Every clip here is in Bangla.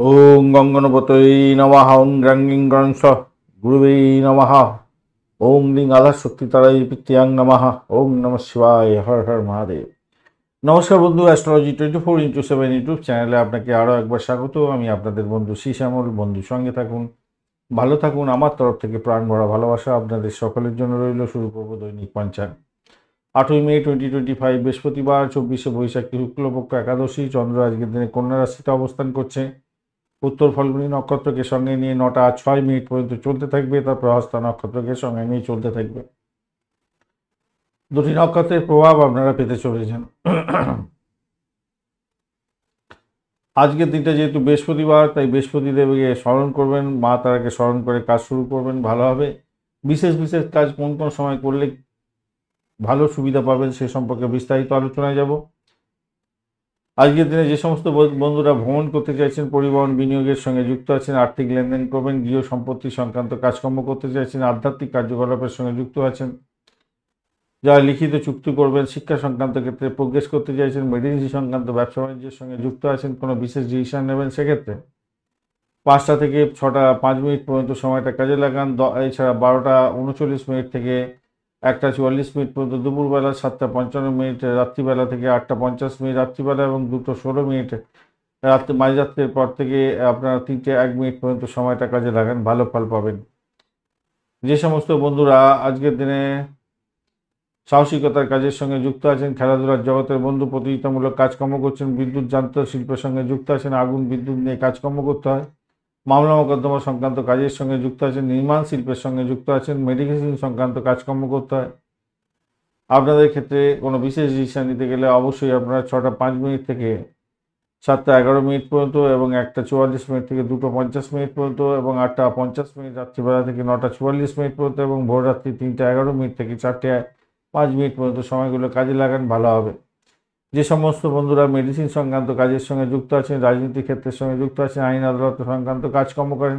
ওং গঙ্গনপতয়ে নমঃ। ওং গ্রাঙ্গিং গ্রংস গুরুবে নমঃ। ওং লিং আধার শক্তি তারাই পিত্যাং নমঃ। ওং নমঃ শিবায়। হর হর মহাদেব। নমস্কার বন্ধু, অ্যাস্ট্রোলজি 24x7 ইউটিউব চ্যানেলে আপনাকে আরও একবার স্বাগত। আমি আপনাদের বন্ধু শ্যামল। বন্ধুর সঙ্গে থাকুন, ভালো থাকুন। আমার তরফ থেকে প্রাণ ভরা ভালোবাসা আপনাদের সকলের জন্য রইল। শুরু করবো দৈনিক পঞ্চাঙ্গ। 8ই মে 2025 বৃহস্পতিবার, 24শে বৈশাখী শুক্লপক্ষ একাদশী। চন্দ্র আজকের দিনে কন্যা রাশিতে অবস্থান করছে। উত্তর ফাল্গুনী নক্ষত্রকে সঙ্গে নিয়ে 9টা 6 মিনিট পর্যন্ত চলতে থাকবে, তারপর হস্তা নক্ষত্রকে সঙ্গে নিয়ে চলতে থাকবে। দুটি নক্ষত্রের প্রভাব আপনারা পেতে চলেছেন। আজকের দিনটা যেহেতু বৃহস্পতিবার, তাই বৃহস্পতি দেবকে স্মরণ করবেন, মা তারাকে স্মরণ করে কাজ শুরু করবেন, ভালো হবে। বিশেষ বিশেষ কাজ কোন কোন সময় করলে ভালো সুবিধা পাবেন সে সম্পর্কে বিস্তারিত আলোচনায় যাব। আজকের দিনে যে সমস্ত বন্ধুরা ভ্রমণ করতে চাইছেন, পরিবহন বিনিয়োগের সঙ্গে যুক্ত আছেন, আর্থিক লেনদেন করবেন, গৃহ সম্পত্তি সংক্রান্ত কাজকর্ম করতে চাইছেন, আধ্যাত্মিক কার্যকলাপের সঙ্গে যুক্ত আছেন, যারা লিখিত চুক্তি করবেন, শিক্ষা সংক্রান্ত ক্ষেত্রে প্রোগ্রেস করতে চাইছেন, মেডিসিন সংক্রান্ত ব্যবসা বাণিজ্যের সঙ্গে যুক্ত আছেন, কোনো বিশেষ ডিসিশন নেবেন, সেক্ষেত্রে 5টা থেকে 6টা 5 মিনিট পর্যন্ত সময়টা কাজে লাগান। এছাড়া 12টা 39 মিনিট থেকে 1টা 44 মিনিট পর্যন্ত দুপুরবেলা, 7টা 55 মিনিট রাত্রিবেলা থেকে 8টা 50 মিনিট রাত্রিবেলা এবং 2টো 16 মিনিট রাত্রে মাঝরাত্রের পর থেকে আপনারা 3টে 1 মিনিট পর্যন্ত সময়টা কাজে লাগান, ভালো ফল পাবেন। যে সমস্ত বন্ধুরা আজকের দিনে সাহসিকতার কাজের সঙ্গে যুক্ত আছেন, খেলাধুলার জগতের বন্ধু, প্রতিযোগিতামূলক কাজকর্ম করছেন, বিদ্যুৎ যান্ত্র শিল্পের সঙ্গে যুক্ত আছেন, আগুন বিদ্যুৎ নিয়ে কাজকর্ম করতে হয়, মামলা মোকদ্দমা সংক্রান্ত কাজের সঙ্গে যুক্ত আছেন, নির্মাণ শিল্পের সঙ্গে যুক্ত আছেন, মেডিকেশন সংক্রান্ত কাজকর্ম করতে হয়। আপনাদের ক্ষেত্রে কোনো বিশেষ ডিসিশন নিতে গেলে অবশ্যই আপনারা 6টা 5 মিনিট থেকে 7টা 11 মিনিট পর্যন্ত এবং 1টা 44 মিনিট থেকে 2টো 50 মিনিট পর্যন্ত এবং 8টা 50 মিনিট রাত্রিবেলা থেকে 9টা 44 মিনিট পর্যন্ত এবং ভোর রাত্রি 3টা 11 মিনিট থেকে 4টে 5 মিনিট পর্যন্ত সময়গুলো কাজে লাগান, ভালো হবে। যে সমস্ত বন্ধুরা মেডিসিন সংক্রান্ত কাজের সঙ্গে যুক্ত আছেন, রাজনীতি ক্ষেত্রের সঙ্গে যুক্ত আছেন, আইন আদালত সংক্রান্ত কাজকর্ম করেন,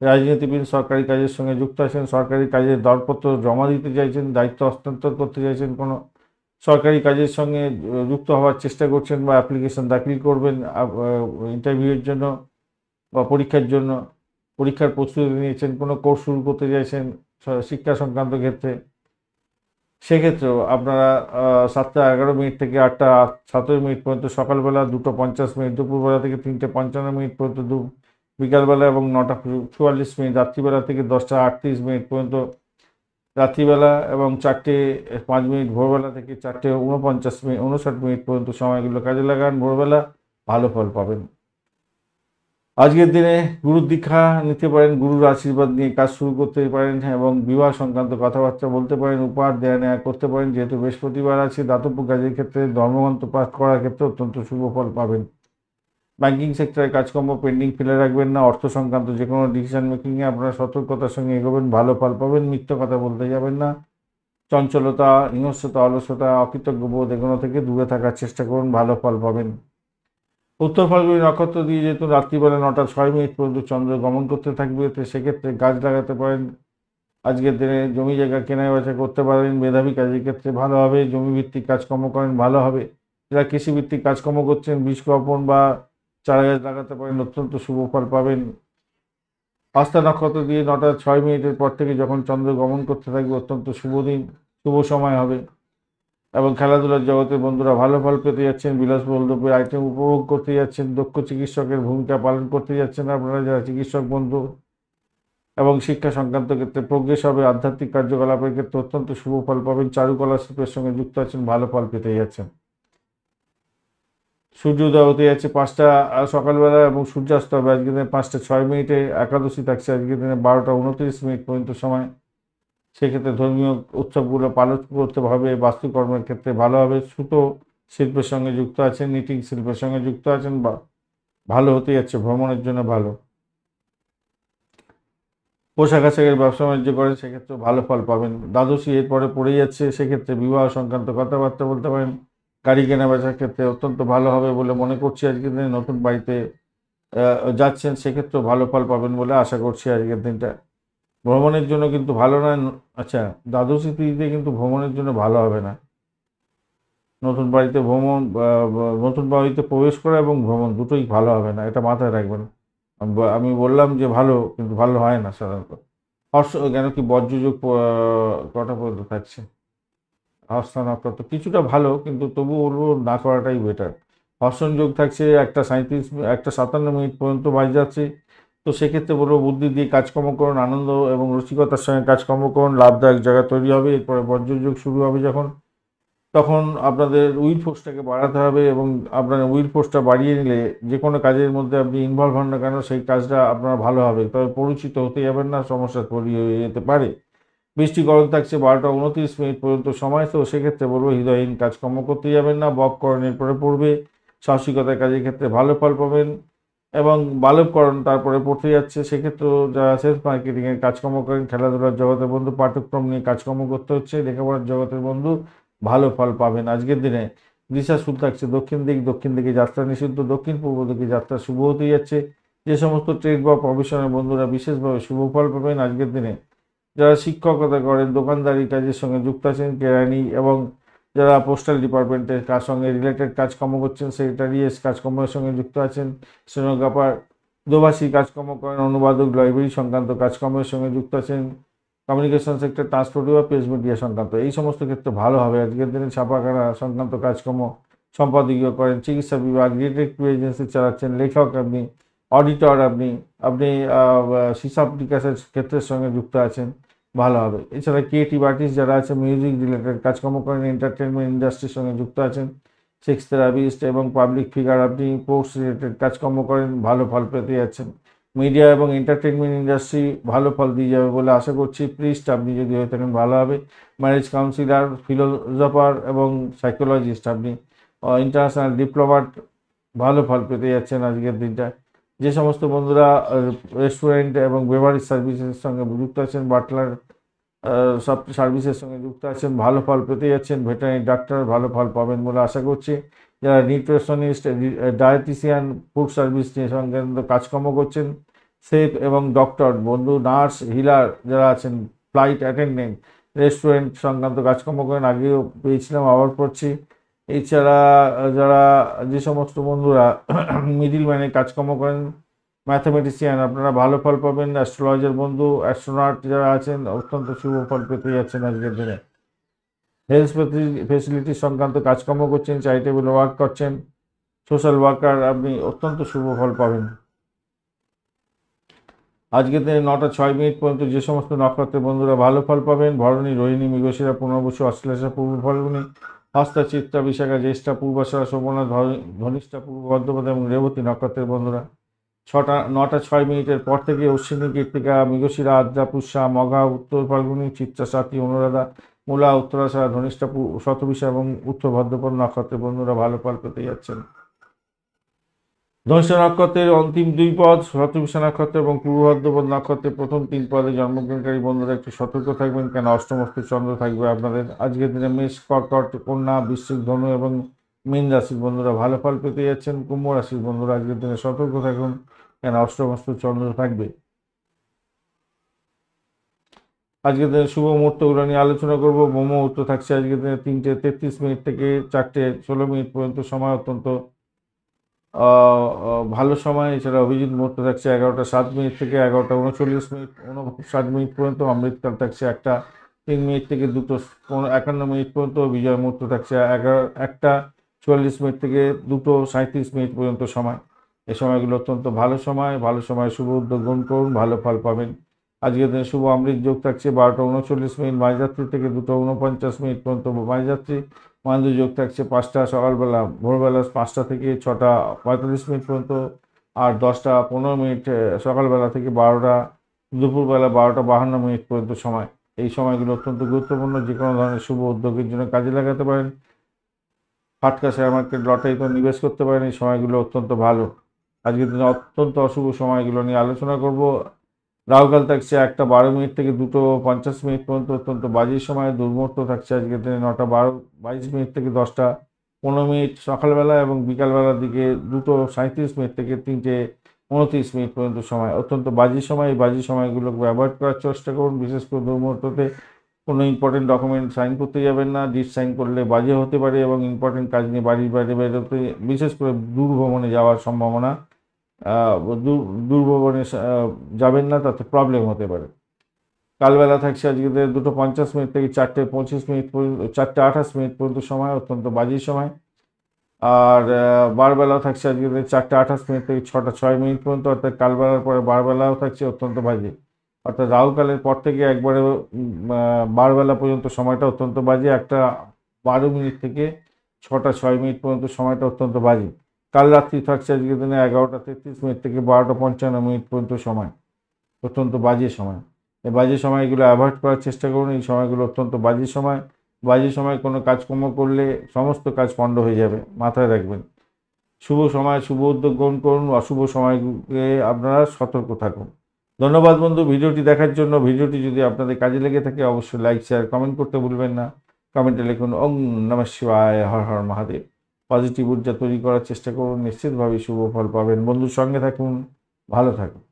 রাজনীতিবিদ, সরকারি কাজের সঙ্গে যুক্ত আছেন, সরকারি কাজের দরপত্র জমা দিতে চাইছেন, দায়িত্ব হস্তান্তর করতে চাইছেন, কোনো সরকারি কাজের সঙ্গে যুক্ত হওয়ার চেষ্টা করছেন বা অ্যাপ্লিকেশন দাখিল করবেন ইন্টারভিউয়ের জন্য বা পরীক্ষার জন্য, পরীক্ষার প্রস্তুতি নিয়েছেন, কোনো কোর্স শুরু করতে চাইছেন শিক্ষা সংক্রান্ত ক্ষেত্রে, সেক্ষেত্রেও আপনারা 7টা 11 মিনিট থেকে 8টা 17 মিনিট পর্যন্ত সকালবেলা, 2টো 50 মিনিট দুপুরবেলা থেকে 3টে 55 মিনিট পর্যন্ত বিকালবেলা এবং 9টা 44 মিনিট রাত্রিবেলা থেকে 10টা 38 মিনিট পর্যন্ত রাত্রিবেলা এবং 4টে 5 মিনিট ভোরবেলা থেকে 4টে 59 মিনিট পর্যন্ত সময়গুলো কাজে লাগান, ভোরবেলা ভালো ফল পাবেন। আজকের দিনে গুরুর দীক্ষা নিতে পারেন, গুরুর আশীর্বাদ নিয়ে কাজ শুরু করতে পারেন এবং বিবাহ সংক্রান্ত কথাবার্তা বলতে পারেন, উপহার দেওয়া নেওয়া করতে পারেন। যেহেতু বৃহস্পতিবার আছে, দাতব্য কাজের ক্ষেত্রে, ধর্মগ্রন্থ পাঠ করার ক্ষেত্রে অত্যন্ত শুভ ফল পাবেন। ব্যাংকিং সেক্টরে কাজকর্ম পেন্ডিং ফেলে রাখবেন না। অর্থ সংক্রান্ত যে কোনো ডিসিশন মেকিংয়ে আপনারা সতর্কতার সঙ্গে এগোবেন, ভালো ফল পাবেন। মিথ্যা কথা বলতে যাবেন না। চঞ্চলতা, হিংস্রতা, অলসতা, অকৃতজ্ঞ বোধ এগুলো থেকে দূরে থাকার চেষ্টা করুন, ভালো ফল পাবেন। উত্তর ফাল্গুনী নক্ষত্র দিয়ে যেহেতু রাত্রিবেলা 9টা 6 মিনিট পর্যন্ত চন্দ্র গমন করতে থাকবে, তো সেক্ষেত্রে গাছ লাগাতে পারেন। আজকের দিনে জমি জায়গা কেনা বেচা করতে পারেন, মেধাবী কাজের ক্ষেত্রে ভালো হবে। জমি ভিত্তিক কাজকর্ম করেন, ভালো হবে। যারা কৃষিভিত্তিক কাজকর্ম করছেন, বীজ বপন বা চারা গাছ লাগাতে পারেন, অত্যন্ত শুভ ফল পাবেন। আস্থা নক্ষত্র দিয়ে 9টা 6 মিনিটের পর থেকে যখন চন্দ্র গমন করতে থাকবে, অত্যন্ত শুভ দিন, শুভ সময় হবে এবং খেলাধুলার জগতের বন্ধুরা ভালো ফল পেতে যাচ্ছেন। বিলাসবহুল দ্রব্যের আইটেম উপভোগ করতে যাচ্ছেন, দক্ষ চিকিৎসকের ভূমিকা পালন করতে যাচ্ছেন আপনারা যারা চিকিৎসক বন্ধু, এবং শিক্ষা সংক্রান্ত ক্ষেত্রে প্রোগ্রেস হবে। আধ্যাত্মিক কার্যকলাপের ক্ষেত্রে অত্যন্ত শুভ ফল পাবেন। চারুকলা শিল্পের সঙ্গে যুক্ত আছেন, ভালো ফল পেতে যাচ্ছেন। সূর্যোদয় হতে যাচ্ছে 5টা সকালবেলা এবং সূর্যাস্ত হবে আজকের দিনে 5টা 6 মিনিটে। একাদশী থাকছে আজকের দিনে 12টা 29 মিনিট পর্যন্ত সময়। সেক্ষেত্রে ধর্মীয় উৎসবগুলো পালন করতে হবে, বাস্তুকর্মের ক্ষেত্রে ভালো হবে। সুতো শিল্পের সঙ্গে যুক্ত আছেন, নিটিং শিল্পের সঙ্গে যুক্ত আছেন, বা ভালো হতে যাচ্ছে, ভ্রমণের জন্য ভালো। পোশাক আশাকের ব্যবসা বাণিজ্য করেন, সেক্ষেত্রে ভালো ফল পাবেন। দ্বাদশী এরপরে পড়ে যাচ্ছে, সেক্ষেত্রে বিবাহ সংক্রান্ত কথাবার্তা বলতে পারেন। গাড়ি কেনা বেচার ক্ষেত্রে অত্যন্ত ভালো হবে বলে মনে করছি। আজকের দিনে নতুন বাড়িতে যাচ্ছেন, সেক্ষেত্রেও ভালো ফল পাবেন বলে আশা করছি আজকের দিনটা। ভ্রমণের জন্য কিন্তু ভালো নয়। আচ্ছা, দ্বাদশী তিথিতে কিন্তু ভ্রমণের জন্য ভালো হবে না। নতুন বাড়িতে ভ্রমণ, নতুন বাড়িতে প্রবেশ করা এবং ভ্রমণ দুটোই ভালো হবে না, এটা মাথায় রাখবেন। আমি বললাম যে ভালো, কিন্তু ভালো হয় না সাধারণত। কেন কি বজ্রযোগ কটা পর্যন্ত থাকছে? হস্তা নক্ষত্র কিছুটা ভালো, কিন্তু তবুও বলবো না করাটাই বেটার। হর্ষণ যোগ থাকছে 1:37, 1:57 পর্যন্ত বাজে যাচ্ছে। তো সেক্ষেত্রে বলবো বুদ্ধি দিয়ে কাজকর্ম করুন, আনন্দ এবং রসিকতার সঙ্গে কাজকর্ম করুন, লাভদায়ক জায়গা তৈরি হবে। এরপরে বজ্রযোগ শুরু হবে যখন, তখন আপনাদের উইল ফোর্সটাকে বাড়াতে হবে, এবং আপনার উইল ফোর্সটা বাড়িয়ে নিলে যে কোনো কাজের মধ্যে আপনি ইনভলভ হন না কেন সেই কাজটা আপনার ভালো হবে। তবে পরিচিত হতে যাবেন না, সমস্যা তৈরি হয়ে যেতে পারে। বৃষ্টি গরম থাকছে 12:29 পর্যন্ত সময়। তো সেক্ষেত্রে বলবো হৃদয়হীন কাজকর্ম করতে যাবেন না, ববকরণের পরে পড়বে। সাহসিকতার কাজের ক্ষেত্রে ভালো ফল পাবেন, এবং বালবকরণ তারপরে পড়তে যাচ্ছে। সেক্ষেত্রেও যারা সেলস মার্কেটিংয়ের কাজকর্ম করেন, খেলাধুলার জগতের বন্ধু, পাঠ্যক্রম নিয়ে কাজকর্ম করতে হচ্ছে, লেখাপড়ার জগতের বন্ধু ভালো ফল পাবেন আজকের দিনে। দিশা শুরু থাকছে দক্ষিণ দিক, দক্ষিণ দিকে যাত্রা নিষিদ্ধ, দক্ষিণ পূর্ব দিকে যাত্রা শুভ হতে যাচ্ছে। যে সমস্ত ট্রেড বা প্রফেশনের বন্ধুরা বিশেষভাবে শুভ ফল পাবেন আজকের দিনে। যারা শিক্ষকতা করেন, দোকানদারি কাজের সঙ্গে যুক্ত আছেন, কেরানি, এবং যারা পোস্টাল ডিপার্টমেন্টের কাজ সঙ্গে রিলেটেড কাজকর্ম করছেন, সেক্রেটারিয়েট কাজকর্মের সঙ্গে যুক্ত আছেন, স্টেনোগ্রাফার, দোভাষী কাজকর্ম করেন, অনুবাদক, লাইব্রেরি সংক্রান্ত কাজকর্মের সঙ্গে যুক্ত আছেন, কমিউনিকেশন সেক্টর, ট্রান্সপোর্ট বা প্রেস মিডিয়া সংক্রান্ত, এই সমস্ত ক্ষেত্রে ভালো হবে আজকের দিনে। ছাপাখানা সংক্রান্ত কাজকর্ম সম্পাদকীয় করেন, চিকিৎসা বিভাগ, ডিটেকটিভ এজেন্সি চালাচ্ছেন, লেখক আপনি, অডিটর আপনি, আপনি হিসাব নিকাশের ক্ষেত্রের সঙ্গে যুক্ত আছেন, ভালো হবে। এছাড়া ক্রিয়েটিভ আর্টিস্ট যারা আছে, মিউজিক রিলেটেড কাজকর্ম করেন, এন্টারটেনমেন্ট ইন্ডাস্ট্রির সঙ্গে যুক্ত আছেন, সেক্স থেরাপিস্ট এবং পাবলিক ফিগার আপনি, পোস্ট রিলেটেড কাজকর্ম করেন, ভালো ফল পেতে যাচ্ছেন। মিডিয়া এবং এন্টারটেনমেন্ট ইন্ডাস্ট্রি ভালো ফল দিয়ে যাবে বলে আশা করছি। প্রিস্ট আপনি যদি হয়ে থাকেন ভালো হবে। ম্যারেজ কাউন্সিলার, ফিলোজফার এবং সাইকোলজিস্ট আপনি, ইন্টারন্যাশনাল ডিপ্লোমাট, ভালো ফল পেতে যাচ্ছেন আজকের দিনটা। যে সমস্ত বন্ধুরা রেস্টুরেন্ট এবং বেভারেজ সার্ভিসের সঙ্গে যুক্ত আছেন, বাটলার সব সার্ভিসের সঙ্গে যুক্ত আছেন, ভালো ফল পেতে যাচ্ছেন। ভেটেরিনারি ডাক্তার ভালো ফল পাবেন বলে আশা করছি। যারা নিউট্রিশনিস্ট, ডায়েটিশিয়ান, ফুড সার্ভিস নিয়ে সংক্রান্ত কাজকর্ম করছেন, শেফ এবং ডক্টর বন্ধু, নার্স, হিলার যারা আছেন, ফ্লাইট অ্যাটেন্ডেন্ট, রেস্টুরেন্ট সংক্রান্ত কাজকর্ম করেন, আগেও পেয়েছিলাম আবার পড়ছি। এছাড়া যারা যে সমস্ত বন্ধুরা মিডিল ম্যানে কাজকর্ম করেন, ম্যাথামেটিশিয়ান, আপনারা ভালো ফল পাবেন। অ্যাস্ট্রোলজার বন্ধু, অ্যাস্ট্রোনট যারা আছেন, অত্যন্ত শুভ ফল পেতে যাচ্ছেন আজকের দিনে। হেলথ ফেসিলিটি সংক্রান্ত কাজকর্ম করছেন, চ্যারিটেবল ওয়ার্ক করছেন, সোশ্যাল ওয়ার্কার আপনি, অত্যন্ত শুভ ফল পাবেন আজকের দিনে। 9:06 পর্যন্ত যে সমস্ত নক্ষত্রের বন্ধুরা ভালো ফল পাবেন: ভরণী, রোহিণী, মৃগশিরা, পুনর্বসু, অশ্লেষা, পূর্ব ফাল্গুনী, হস্তা, চিত্রা, বিশাখা, জ্যেষ্ঠা, পূর্বাষাঢ়া, শোভনা, ধনিষ্ঠা, পূর্ব বর্ধমান এবং রেবতী নক্ষত্রের বন্ধুরা 9:06 পর থেকে অশ্বিনী, কৃত্তিকা, মৃগশিরা, আদ্রা, পুষ্যা, মঘা, উত্তর ফাল্গুনী, চিত্রা, স্বাতী, অনুরাধা, মূলা, উত্তরাষাঢ়া, ধনিষ্ঠা, শতবিশা এবং উত্তর ভাদ্রপদ নক্ষত্রের বন্ধুরা ভালো ফল পেতে যাচ্ছেন। ধনিষ্ঠা নক্ষত্রের অন্তিম 2 পদ, শতবিশা নক্ষত্র এবং পূর্ব ভাদ্রপদ নক্ষত্রের প্রথম 3 পদে জন্মগ্রহণকারী বন্ধুরা একটু সতর্ক থাকবেন, কেন অষ্টমস্ত চন্দ্র থাকবে আপনাদের। আজকের দিনে মেষ, কর্কট, কন্যা, বৃশ্চিক, ধনু এবং মীন রাশির বন্ধুরা ভালো ফল পেতে যাচ্ছেন। কুম্ভ রাশির বন্ধুরা আজকের দিনে সতর্ক থাকুন, কেন অষ্টমস্ত চন্দ্র থাকবে। আজকের দিনে শুভ মুহূর্তগুলো নিয়ে আলোচনা করব। ব্রহ্ম মুহূর্ত থাকছে আজকের দিনে 3:33 থেকে 4:16 পর্যন্ত সময়, অত্যন্ত ভালো সময়। এছাড়া অভিজিৎ মুহূর্ত থাকছে 11:07 থেকে 11:39, 59 পর্যন্ত। অমৃতকাল থাকছে 1:03 থেকে 2:51 পর্যন্ত। বিজয় মুহূর্ত থাকছে 1:44 থেকে 2:37 পর্যন্ত সময়। এই সময়গুলো অত্যন্ত ভালো সময়। ভালো সময় শুভ উদ্যোগ গ্রহণ করুন, ভালো ফল পাবেন। আজকের দিনে শুভ অমৃত যোগ থাকছে 12:39 মাঝরাত্রি থেকে 2:49 পর্যন্ত মাঝরাত্রি। মাহেন্দ্র যোগ থাকছে 5টা সকালবেলা, ভোরবেলা 5টা থেকে 6:45 পর্যন্ত, আর 10:15 সকালবেলা থেকে 12টা, দুপুরবেলা 12:52 পর্যন্ত সময়। এই সময়গুলো অত্যন্ত গুরুত্বপূর্ণ, যে কোনো ধরনের শুভ উদ্যোগের জন্য কাজে লাগাতে পারেন। ফাটকা শেয়ার মার্কেট, লটারিতে নিবেশ করতে পারেন, এই সময়গুলো অত্যন্ত ভালো। আজকের দিনে অত্যন্ত অশুভ সময়গুলো নিয়ে আলোচনা করব। রাহুকাল থাকছে 1:12 থেকে 2:50 পর্যন্ত, অত্যন্ত বাজে সময়। দুর্মুহূর্ত থাকছে আজকের দিনে 9:22 থেকে 10:15 সকালবেলা, এবং বিকালবেলার দিকে 2:37 থেকে 3:29 পর্যন্ত সময়, অত্যন্ত বাজে সময়। এই বাজে সময়গুলোকে অ্যাভয়েড করার চেষ্টা করুন। বিশেষ করে দুর্মুহূর্ততে কোনো ইম্পর্টেন্ট ডকুমেন্ট সাইন করতে যাবেন না। ডিট সাইন করলে বাজে হতে পারে, এবং ইম্পর্টেন্ট কাজ নিয়ে বাড়ির বাইরে বেরোতে, বিশেষ করে দূর ভ্রমণে যাওয়ার সম্ভাবনা দূরভ্রমণে যাবেন না, তাতে প্রবলেম হতে পারে। কালবেলা থাকছে আজকে 2:50 থেকে 4:25 পর্যন্ত, 4:28 পর্যন্ত সময় অত্যন্ত বাজে সময়। আর বারবেলা থাকছে আজকে 4:28 থেকে 6:06 পর্যন্ত, অর্থাৎ কালবেলার পরে বারবেলাও থাকছে অত্যন্ত বাজে। অর্থাৎ রাহুকালের পর থেকে একবারে বারবেলা পর্যন্ত সময়টা অত্যন্ত বাজে। 1:12 থেকে 6:06 পর্যন্ত সময়টা অত্যন্ত বাজে। কাল রাত্রি থাকছে আজকের দিনে 11:33 থেকে 12:55 পর্যন্ত সময়, অত্যন্ত বাজে সময়। এই বাজে সময়গুলো অ্যাভয়েড করার চেষ্টা করুন। এই সময়গুলো অত্যন্ত বাজে সময়। বাজে সময় কোনো কাজকর্ম করলে সমস্ত কাজ পণ্ড হয়ে যাবে, মাথায় রাখবেন। শুভ সময় শুভ উদ্যোগ গ্রহণ করুন, অশুভ সময়কে আপনারা সতর্ক থাকুন। ধন্যবাদ বন্ধু ভিডিওটি দেখার জন্য। ভিডিওটি যদি আপনাদের কাজে লেগে থাকে অবশ্যই লাইক শেয়ার কমেন্ট করতে ভুলবেন না। কমেন্টে লিখুন ওং নমঃ শিবায়, হর হর মহাদেব। পজিটিভ ঊর্জা তৈরি করার চেষ্টা করুন, নিশ্চিতভাবেই শুভ ফল পাবেন। বন্ধুর সঙ্গে থাকুন, ভালো থাকুন।